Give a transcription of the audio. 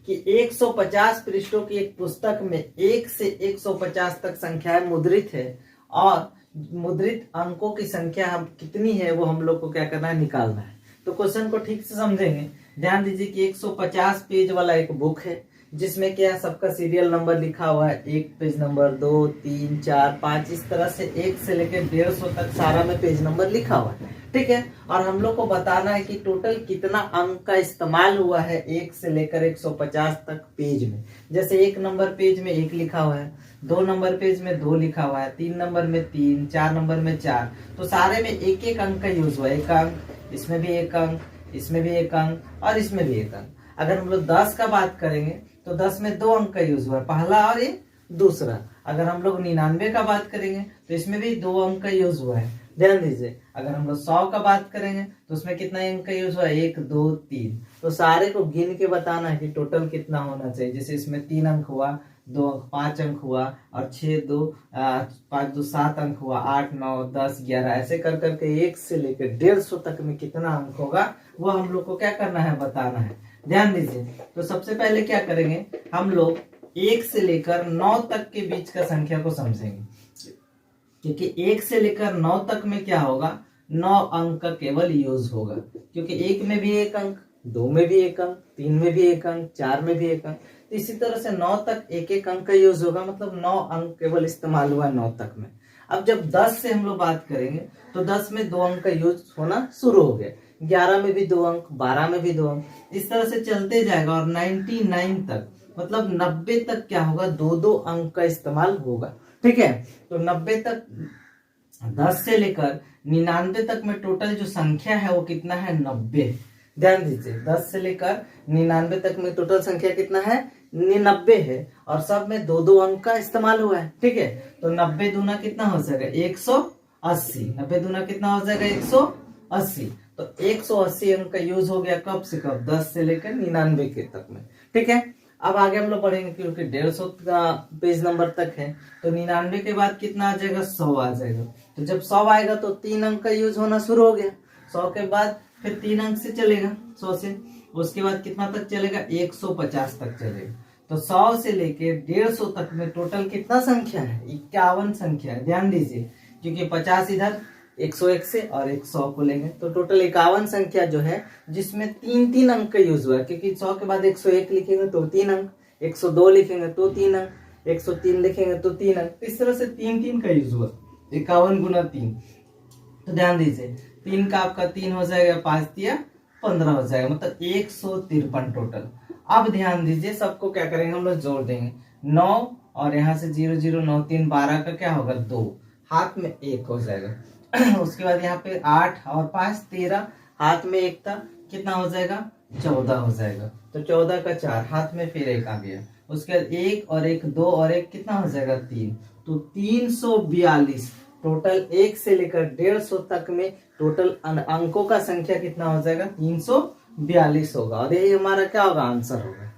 कि 150 पृष्ठों की एक पुस्तक में 1 से 150 तक संख्याएं मुद्रित है और मुद्रित अंकों की संख्या हम कितनी है वो हम लोग को क्या करना है, निकालना है। तो क्वेश्चन को ठीक से समझेंगे। ध्यान दीजिए कि 150 पेज वाला एक बुक है जिसमें क्या सबका सीरियल नंबर लिखा हुआ है, एक पेज नंबर 2, 3, 4, 5, इस तरह से 1 से लेकर 150 तक सारा में पेज नंबर लिखा हुआ है। ठीक है, और हम लोग को बताना है कि टोटल कितना अंक का इस्तेमाल हुआ है 1 से लेकर 150 तक पेज में। जैसे 1 नंबर पेज में 1 लिखा हुआ है, 2 नंबर पेज में 2 लिखा हुआ है, 3 नंबर में 3, 4 नंबर में 4, तो सारे में एक एक अंक का यूज हुआ है। एक अंक, इसमें भी एक अंक, इसमें भी एक अंक और इसमें भी एक अंक। अगर हम लोग 10 का बात करेंगे तो 10 में 2 अंक का यूज हुआ है, पहला और ये दूसरा। अगर हम लोग 99 का बात करेंगे तो इसमें भी 2 अंक का यूज हुआ है। ध्यान दीजिए, अगर हम लोग 100 का बात करेंगे तो उसमें कितना अंक का यूज हुआ है, 1, 2, 3। तो सारे को गिन के बताना है कि टोटल कितना होना चाहिए। जैसे इसमें 3 अंक हुआ, 2 अंक 5 अंक हुआ और 6, 2, 5, 2, 7 अंक हुआ, 8, 9, 10, 11, ऐसे कर करके 1 से लेकर 150 तक में कितना अंक होगा वो हम लोग को क्या करना है, बताना है। ध्यान दीजिए, तो सबसे पहले क्या करेंगे, हम लोग 1 से लेकर 9 तक के बीच का संख्या को समझेंगे, क्योंकि 1 से लेकर 9 तक में क्या होगा, 9 अंक का केवल यूज होगा। क्योंकि 1 में भी एक अंक, 2 में भी एक अंक, 3 में भी एक अंक, 4 में भी एक अंक, तो इसी तरह से 9 तक एक एक अंक का यूज होगा, मतलब 9 अंक केवल इस्तेमाल हुआ 9 तक में। अब जब 10 से हम लोग बात करेंगे तो 10 में 2 अंक का यूज होना शुरू हो गया, 11 में भी 2 अंक, 12 में भी 2 अंक, इस तरह से चलते जाएगा और 99 तक, मतलब 90 तक क्या होगा, 2-2 अंक का इस्तेमाल होगा। ठीक है, तो 90 तक, 10 से लेकर 99 तक में टोटल जो संख्या है वो कितना है, 90। ध्यान दीजिए, 10 से लेकर 99 तक में टोटल संख्या कितना है, 99 है, और सब में 2-2 अंक का इस्तेमाल हुआ है। ठीक है, तो 90 दूना कितना हो जाएगा, 180। 90 दूना कितना हो जाएगा, 180। तो 180 अंक का यूज हो गया, कब से कब, 10 से लेकर 99 के तक में। ठीक है, अब आगे हम लोग पढ़ेंगे क्योंकि 150 का पेज नंबर तक है, तो 99 के बाद कितना आ जाएगा, 100 आ जाएगा। तो जब 100 आएगा तो 3 अंक का यूज होना शुरू हो गया। 100 के बाद फिर 3 अंक से चलेगा, 100 से, उसके बाद कितना तक चलेगा, 150 तक चलेगा। तो 100 से लेके 150 तक में टोटल कितना संख्या है, 51 संख्या है। ध्यान दीजिए, क्योंकि 50 इधर, 101 से और 100 को लेंगे तो टोटल 51 संख्या जो है, जिसमें 3-3 अंक का यूज हुआ है। क्योंकि 100 के बाद 101 लिखेंगे तो 3 अंक, 102 लिखेंगे तो 3 अंक, 103 लिखेंगे तो 3 अंक, इस तरह से 3-3 का यूज हुआ, 51 गुना 3। तो ध्यान दीजिए, 3 का आपका 3 हो जाएगा, 5 दिया 15 हो जाएगा, मतलब 153 टोटल। अब ध्यान दीजिए, सबको क्या करेंगे, हम लोग जोड़ देंगे, 9 और यहाँ से 0, 0, 9, 3, 12 का क्या होगा, 2, हाथ में 1 हो जाएगा। उसके बाद यहाँ पे 8 और 5, 13, हाथ में 1 था, कितना हो जाएगा, 14 हो जाएगा। तो 14 का 4, हाथ में फिर 1 आ गया। उसके बाद 1 और 1, 2 और 1, कितना हो जाएगा, 3। तो 342 टोटल 1 से लेकर 150 तक में टोटल अंकों का संख्या कितना हो जाएगा, 342 होगा, और यही हमारा क्या होगा, आंसर होगा।